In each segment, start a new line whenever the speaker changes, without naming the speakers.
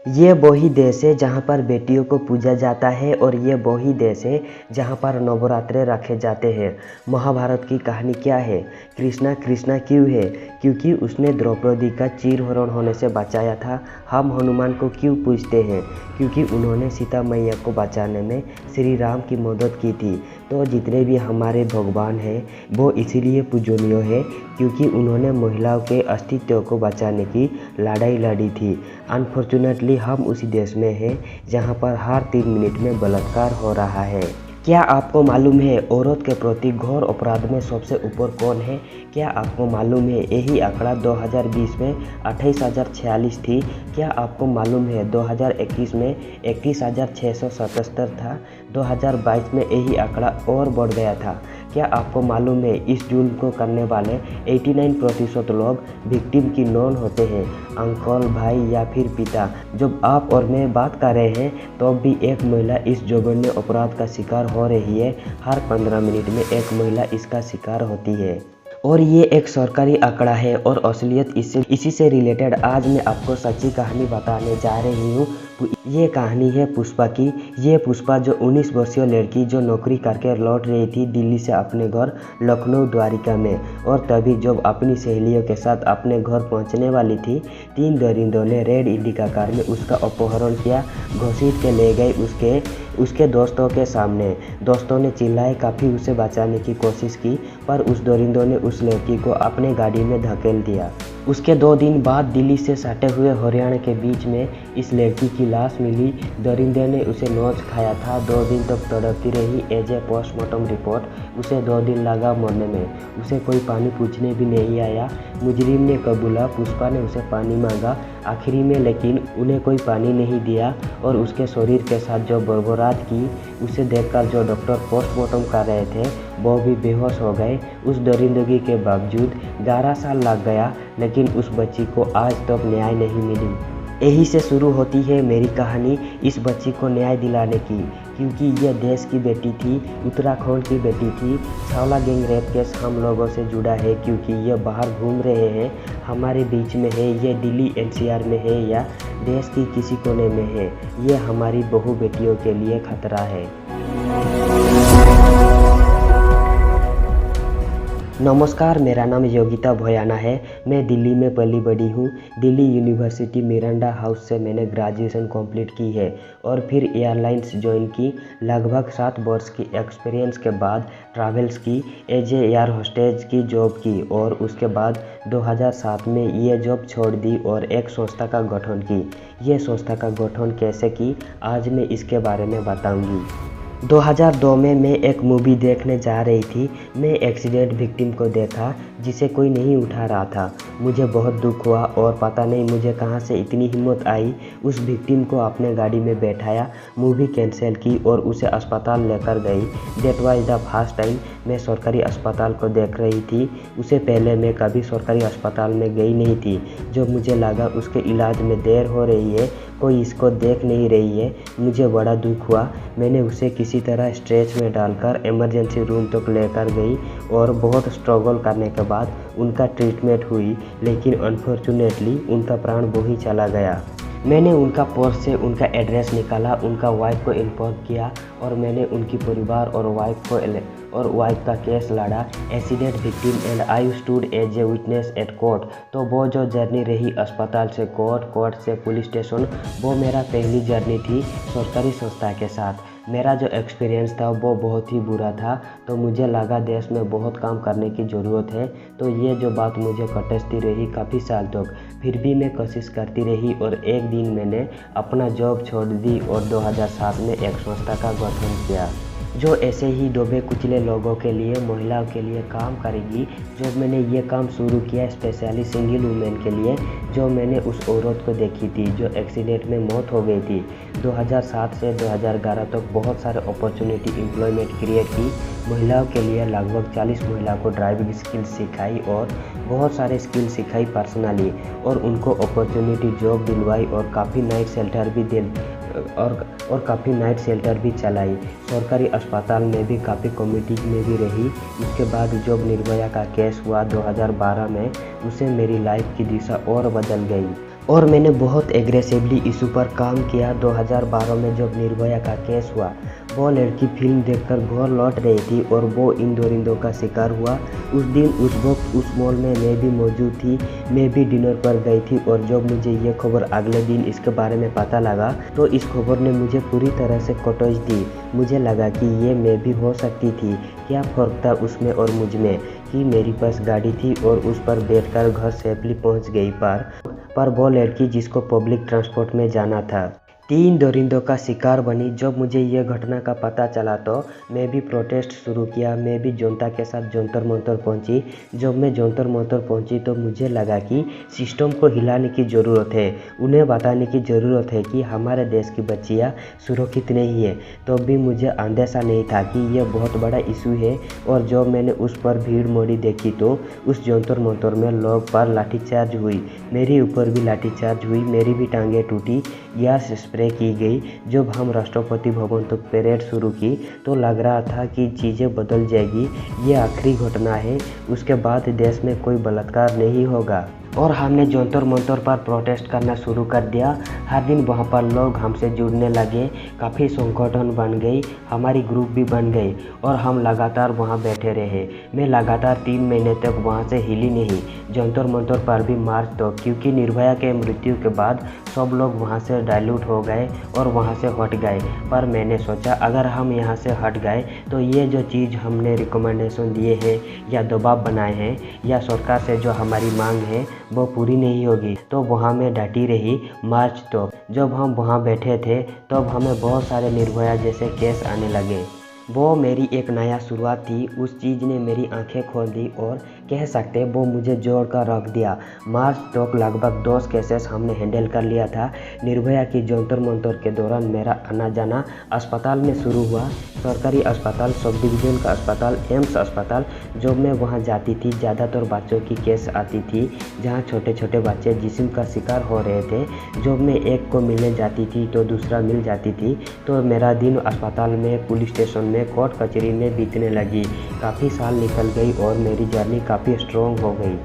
ये वही देश है जहाँ पर बेटियों को पूजा जाता है और ये वही देश है जहाँ पर नवरात्रे रखे जाते हैं। महाभारत की कहानी क्या है? कृष्णा कृष्णा क्यों है? क्योंकि उसने द्रौपदी का चीरहरण होने से बचाया था। हम हनुमान को क्यों पूजते हैं? क्योंकि उन्होंने सीता मैया को बचाने में श्री राम की मदद की थी। तो जितने भी हमारे भगवान हैं वो इसीलिए पूजनीय है क्योंकि उन्होंने महिलाओं के अस्तित्व को बचाने की लड़ाई लड़ी थी। अनफॉर्चुनेटली हम उसी देश में हैं जहां पर हर 3 मिनट में बलात्कार हो रहा है। क्या आपको मालूम है औरत के प्रति घोर अपराध में सबसे ऊपर कौन है? क्या आपको मालूम है यही आंकड़ा 2020 में 28,046 थी? क्या आपको मालूम है 2021 में 31,677 था? 2022 में यही आंकड़ा और बढ़ गया था। क्या आपको मालूम है इस जुल्म को करने वाले 89% लोग विक्टिम की नॉन होते हैं, अंकल, भाई या फिर पिता। जब आप और मैं बात कर रहे हैं तो भी एक महिला इस जघन्य अपराध का शिकार हो रही है। हर 15 मिनट में एक महिला इसका शिकार होती है और ये एक सरकारी आंकड़ा है और असलियत इसी से रिलेटेड आज मैं आपको सच्ची कहानी बताने जा रही हूँ। ये कहानी है पुष्पा की। ये पुष्पा जो 19 वर्षीय लड़की जो नौकरी करके लौट रही थी दिल्ली से अपने घर लखनऊ द्वारिका में, और तभी जब अपनी सहेलियों के साथ अपने घर पहुंचने वाली थी 3 दरिंदों ने रेड इंडिका कार में उसका अपहरण किया, घसीट के ले गए उसके दोस्तों के सामने। दोस्तों ने चिल्लाए, काफ़ी उसे बचाने की कोशिश की पर उस दरिंदों ने उस लड़की को अपने गाड़ी में धकेल दिया। उसके 2 दिन बाद दिल्ली से सटे हुए हरियाणा के बीच में इस लड़की की लाश मिली। दरिंदे ने उसे नोच खाया था। 2 दिन तक तड़पती रही। एज ए पोस्टमार्टम रिपोर्ट उसे 2 दिन लगा मरने में। उसे कोई पानी पूछने भी नहीं आया। मुजरिम ने कबूला, पुष्पा ने उसे पानी मांगा आखिरी में, लेकिन उन्हें कोई पानी नहीं दिया और उसके शरीर के साथ जो बर्बरात की उसे देखकर जो डॉक्टर पोस्टमार्टम कर रहे थे वो भी बेहोश हो गए। उस दरिंदगी के बावजूद 11 साल लग गया लेकिन उस बच्ची को आज तक न्याय नहीं मिली। यही से शुरू होती है मेरी कहानी इस बच्ची को न्याय दिलाने की, क्योंकि यह देश की बेटी थी, उत्तराखंड की बेटी थी। छावला गैंग रेप केस हम लोगों से जुड़ा है क्योंकि ये बाहर घूम रहे हैं, हमारे बीच में है, ये दिल्ली एनसीआर में है या देश की किसी कोने में है। ये हमारी बहू बेटियों के लिए खतरा है। नमस्कार, मेरा नाम योगिता भोयाना है। मैं दिल्ली में पली बड़ी हूँ। दिल्ली यूनिवर्सिटी मिरांडा हाउस से मैंने ग्रेजुएशन कंप्लीट की है और फिर एयरलाइंस ज्वाइन की। लगभग 7 वर्ष की एक्सपीरियंस के बाद ट्रैवल्स की, एज ए एयर होस्टेज की जॉब की और उसके बाद 2007 में ये जॉब छोड़ दी और एक संस्था का गठन की। ये संस्था का गठन कैसे की आज मैं इसके बारे में बताऊँगी। 2002 में मैं एक मूवी देखने जा रही थी। मैं एक्सीडेंट विक्टिम को देखा जिसे कोई नहीं उठा रहा था। मुझे बहुत दुख हुआ और पता नहीं मुझे कहां से इतनी हिम्मत आई। उस विक्टिम को अपने गाड़ी में बैठाया, मूवी कैंसिल की और उसे अस्पताल लेकर गई। That was the first time मैं सरकारी अस्पताल को देख रही थी। उससे पहले मैं कभी सरकारी अस्पताल में गई नहीं थी। जब मुझे लगा उसके इलाज में देर हो रही है, कोई इसको देख नहीं रही है, मुझे बड़ा दुख हुआ। मैंने उसे किसी तरह स्ट्रेच में डालकर इमरजेंसी रूम तक लेकर गई और बहुत स्ट्रगल करने के बाद उनका ट्रीटमेंट हुई, लेकिन अनफॉर्चुनेटली उनका प्राण वो ही चला गया। मैंने उनका पर्स से उनका एड्रेस निकाला, उनका वाइफ को इन्फॉर्म किया और मैंने उनकी परिवार और वाइफ का केस लड़ा, accident victim, and I stood as a witness at court. तो वो जो जर्नी रही अस्पताल से कोर्ट, कोर्ट से पुलिस स्टेशन, वो मेरा पहली जर्नी थी सरकारी संस्था के साथ। मेरा जो एक्सपीरियंस था वो बहुत ही बुरा था, तो मुझे लगा देश में बहुत काम करने की ज़रूरत है। तो ये जो बात मुझे खटकती रही काफ़ी साल तक, फिर भी मैं कोशिश करती रही और एक दिन मैंने अपना जॉब छोड़ दी और 2007 में एक संस्था का गठन किया जो ऐसे ही डूबे कुचले लोगों के लिए, महिलाओं के लिए काम करेगी। जब मैंने ये काम शुरू किया स्पेशली सिंगल वुमेन के लिए, जो मैंने उस औरत को देखी थी जो एक्सीडेंट में मौत हो गई थी। 2007 से 2011 तक बहुत सारे अपॉर्चुनिटी एम्प्लॉयमेंट क्रिएट की। महिलाओं के लिए लगभग 40 महिलाओं को ड्राइविंग स्किल सिखाई और बहुत सारे स्किल सिखाई पर्सनली, और उनको अपॉर्चुनिटी जॉब दिलवाई और काफ़ी नाइट शेल्टर भी चलाई। सरकारी अस्पताल में भी काफ़ी कमेटी में भी रही। उसके बाद जब निर्भया का केस हुआ 2012 में, उससे मेरी लाइफ की दिशा और बदल गई। और मैंने बहुत एग्रेसिवली इशू पर काम किया। 2012 में जब निर्भया का केस हुआ, वो लड़की फिल्म देखकर घर लौट रही थी और वो इन दरिंदों का शिकार हुआ। उस दिन उस वक्त उस मॉल में मैं भी मौजूद थी, मैं भी डिनर पर गई थी। और जब मुझे ये खबर अगले दिन इसके बारे में पता लगा तो इस खबर ने मुझे पूरी तरह से कटोच दी। मुझे लगा कि ये मैं भी हो सकती थी। क्या फ़र्क था उसमें और मुझ में कि मेरे पास गाड़ी थी और उस पर बैठकर घर सेफली पहुंच गई। पर वो लड़की जिसको पब्लिक ट्रांसपोर्ट में जाना था, 3 दरिंदों का शिकार बनी। जब मुझे यह घटना का पता चला तो मैं भी प्रोटेस्ट शुरू किया। मैं भी जनता के साथ जंतर मंतर पहुंची। जब मैं जंतर मंतर पहुंची तो मुझे लगा कि सिस्टम को हिलाने की ज़रूरत है, उन्हें बताने की ज़रूरत है कि हमारे देश की बच्चियां सुरक्षित नहीं है। तो भी मुझे अंदेशा नहीं था कि यह बहुत बड़ा इशू है। और जब मैंने उस पर भीड़ मोड़ी देखी तो उस जंतर मंतर में लोग पर लाठीचार्ज हुई, मेरे ऊपर भी लाठीचार्ज हुई, मेरी भी टांगें टूटी, गैस स्प्रे की गई। जब हम राष्ट्रपति भवन तक परेड शुरू की तो लग रहा था कि चीज़ें बदल जाएगी, ये आखिरी घटना है, उसके बाद देश में कोई बलात्कार नहीं होगा। और हमने जंतर मंतर पर प्रोटेस्ट करना शुरू कर दिया। हर दिन वहाँ पर लोग हमसे जुड़ने लगे, काफ़ी संगठन बन गई, हमारी ग्रुप भी बन गई और हम लगातार वहाँ बैठे रहे। मैं लगातार 3 महीने तक वहाँ से हिली नहीं, जंतर मंतर पर भी मार्च तो, क्योंकि निर्भया के मृत्यु के बाद सब लोग वहाँ से डाइल्यूट हो गए और वहाँ से हट गए। पर मैंने सोचा अगर हम यहाँ से हट गए तो ये जो चीज़ हमने रिकमेंडेशन दिए हैं या दबाव बनाए हैं या सरकार से जो हमारी मांग है वो पूरी नहीं होगी। तो वहाँ मैं डटी रही मार्च तक। जब हम वहाँ बैठे थे तब हमें बहुत सारे निर्भया जैसे केस आने लगे। वो मेरी एक नया शुरुआत थी। उस चीज़ ने मेरी आंखें खोल दी और कह सकते वो मुझे जोड़ कर रख दिया। मार्च तक लगभग 10 केसेस हमने हैंडल कर लिया था। निर्भया की जंतर मंतर के दौरान मेरा आना जाना अस्पताल में शुरू हुआ। सरकारी अस्पताल, सब डिवीज़न का अस्पताल, एम्स अस्पताल। जब मैं वहाँ जाती थी ज़्यादातर बच्चों की केस आती थी जहाँ छोटे छोटे बच्चे जिस्म का शिकार हो रहे थे। जब मैं एक को मिलने जाती थी तो दूसरा मिल जाती थी। तो मेरा दिन अस्पताल में, पुलिस स्टेशन में, कोर्ट कचहरी में बीतने लगी। काफ़ी साल निकल गई और मेरी जर्नी काफ़ी स्ट्रॉन्ग हो गई।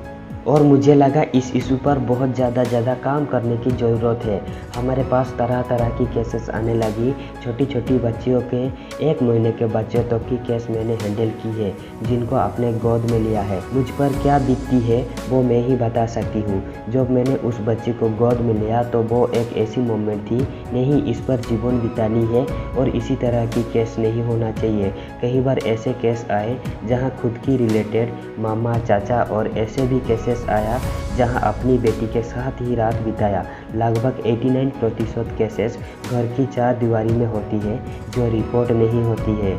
और मुझे लगा इस इशू पर बहुत ज़्यादा काम करने की ज़रूरत है। हमारे पास तरह तरह की केसेस आने लगी। छोटी छोटी बच्चियों के, 1 महीने के बच्चों तक की केस मैंने हैंडल की है जिनको अपने गोद में लिया है। मुझ पर क्या बीतती है वो मैं ही बता सकती हूँ। जब मैंने उस बच्ची को गोद में लिया तो वो एक ऐसी मोमेंट थी, नहीं इस पर जीवन बितानी है और इसी तरह की केस नहीं होना चाहिए। कई बार ऐसे केस आए जहाँ खुद की रिलेटेड मामा, चाचा और ऐसे भी केसेस आया जहां अपनी बेटी के साथ ही रात बिताया। लगभग 89% केसेस घर की 4 दीवारी में होती है जो रिपोर्ट नहीं होती है,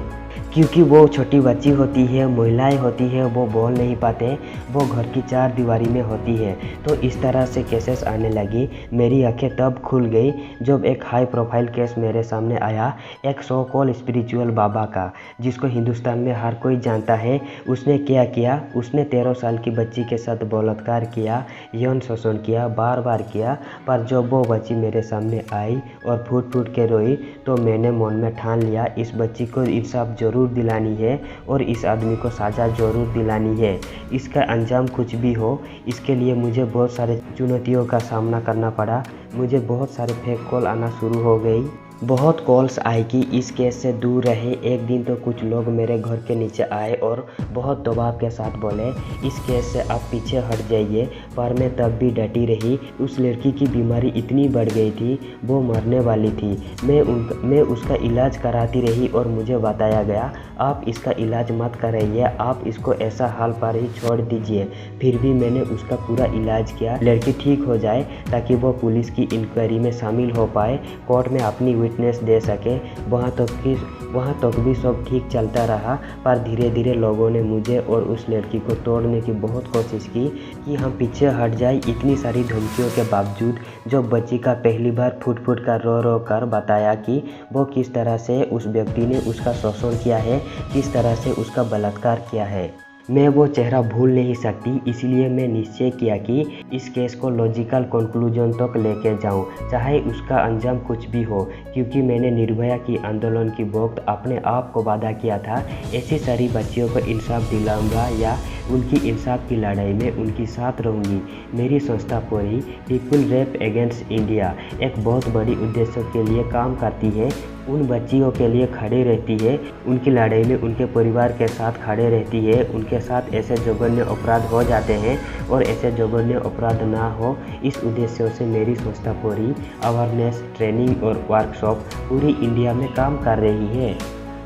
क्योंकि वो छोटी बच्ची होती है, महिलाएं होती है, वो बोल नहीं पाते, वो घर की 4 दीवारी में होती है। तो इस तरह से केसेस आने लगी। मेरी आंखें तब खुल गई जब एक हाई प्रोफाइल केस मेरे सामने आया, एक सो कॉल्ड स्पिरिचुअल बाबा का, जिसको हिंदुस्तान में हर कोई जानता है। उसने क्या किया, उसने 13 साल की बच्ची के साथ बलात्कार किया, यौन शोषण किया, बार बार किया। पर जब वो बच्ची मेरे सामने आई और फूट फूट के रोई तो मैंने मन में ठान लिया इस बच्ची को इंसाफ जरूर दिलानी है और इस आदमी को सजा जरूर दिलानी है। इसका अंजाम कुछ भी हो, इसके लिए मुझे बहुत सारे चुनौतियों का सामना करना पड़ा। मुझे बहुत सारे फेक कॉल आना शुरू हो गई। बहुत कॉल्स आई कि इस केस से दूर रहे। एक दिन तो कुछ लोग मेरे घर के नीचे आए और बहुत दबाव के साथ बोले इस केस से आप पीछे हट जाइए। पर मैं तब भी डटी रही। उस लड़की की बीमारी इतनी बढ़ गई थी, वो मरने वाली थी। मैं उसका इलाज कराती रही और मुझे बताया गया आप इसका इलाज मत कराइए, आप इसको ऐसा हाल पर ही छोड़ दीजिए। फिर भी मैंने उसका पूरा इलाज किया, लड़की ठीक हो जाए ताकि वो पुलिस की इंक्वायरी में शामिल हो पाए, कोर्ट में अपनी विटनेस दे सके। वहाँ तक भी सब ठीक चलता रहा। पर धीरे धीरे लोगों ने मुझे और उस लड़की को तोड़ने की बहुत कोशिश की कि हम पीछे हट जाए। इतनी सारी धमकियों के बावजूद जब बच्ची का पहली बार फुट फुट कर रो कर बताया कि वो किस तरह से उस व्यक्ति ने उसका शोषण किया है, किस तरह से उसका बलात्कार किया है, मैं वो चेहरा भूल नहीं सकती, इसलिए मैं निश्चय किया कि इस केस को लॉजिकल कंक्लूजन तक लेके जाऊं, चाहे उसका अंजाम कुछ भी हो, क्योंकि मैंने निर्भया की आंदोलन की वक्त अपने आप को वादा किया था ऐसी सारी बच्चियों को इंसाफ दिलाऊंगा या उनकी इंसाफ की लड़ाई में उनके साथ रहूंगी। मेरी संस्था पूरी पीपल रेप अगेंस्ट इंडिया एक बहुत बड़ी उद्देश्य के लिए काम करती है, उन बच्चियों के लिए खड़ी रहती है, उनकी लड़ाई में उनके परिवार के साथ खड़े रहती है, उनके साथ ऐसे जघन्य अपराध हो जाते हैं और ऐसे जघन्य अपराध ना हो, इस उद्देश्य से मेरी संस्था पूरी अवेयरनेस ट्रेनिंग और वर्कशॉप पूरी इंडिया में काम कर रही है।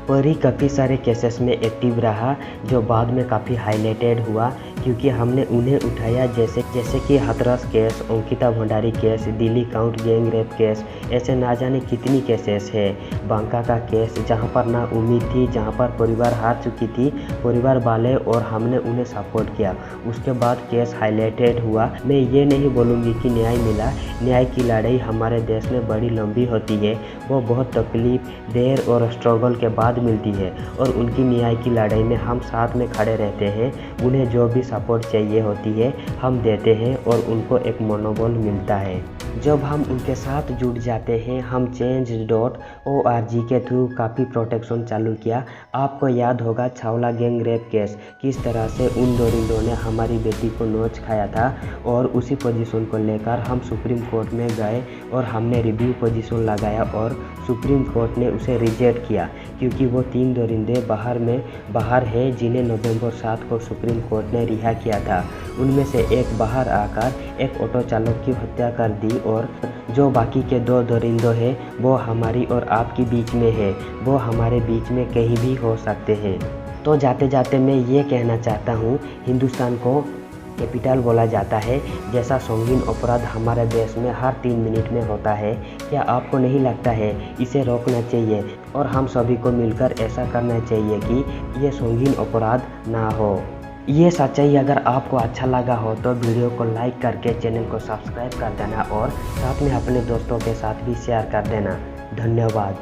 परी काफ़ी सारे केसेस में एक्टिव रहा जो बाद में काफ़ी हाईलाइटेड हुआ, क्योंकि हमने उन्हें उठाया जैसे कि Hathras case, Ankita Bhandari case, Delhi count gang rape case, ऐसे ना जाने कितनी केसेस है। बांका का केस जहां पर ना उम्मीद थी, जहां पर परिवार हार चुकी थी, परिवार वाले, और हमने उन्हें सपोर्ट किया। उसके बाद केस हाईलाइटेड हुआ। मैं ये नहीं बोलूँगी कि न्याय मिला, न्याय की लड़ाई हमारे देश में बड़ी लंबी होती है, वो बहुत तकलीफ, देर और स्ट्रगल के बाद मिलती है, और उनकी न्याय की लड़ाई में हम साथ में खड़े रहते हैं। उन्हें जो भी सपोर्ट चाहिए होती है हम देते हैं और उनको एक मनोबल मिलता है। जब हम उनके साथ जुड़ जाते हैं, हम change.org के थ्रू काफ़ी प्रोटेक्शन चालू किया। आपको याद होगा छावला गैंग रेप केस, किस तरह से उन दरिंदों ने हमारी बेटी को नोच खाया था, और उसी पोजीशन को लेकर हम सुप्रीम कोर्ट में गए और हमने रिव्यू पोजीशन लगाया और सुप्रीम कोर्ट ने उसे रिजेक्ट किया, क्योंकि वो 3 दरिंदे बाहर है जिन्हें नवंबर 7 को सुप्रीम कोर्ट ने रिहा किया था। उनमें से एक बाहर आकर एक ऑटो चालक की हत्या कर दी, और जो बाकी के 2 दरिंदों हैं वो हमारी और आपकी बीच में है, वो हमारे बीच में कहीं भी हो सकते हैं। तो जाते जाते मैं ये कहना चाहता हूँ, हिंदुस्तान को कैपिटल बोला जाता है, जैसा संगीन अपराध हमारे देश में हर 3 मिनट में होता है। क्या आपको नहीं लगता है इसे रोकना चाहिए और हम सभी को मिलकर ऐसा करना चाहिए कि ये संगीन अपराध ना हो। ये सच्चाई अगर आपको अच्छा लगा हो तो वीडियो को लाइक करके चैनल को सब्सक्राइब कर देना और साथ में अपने दोस्तों के साथ भी शेयर कर देना। धन्यवाद।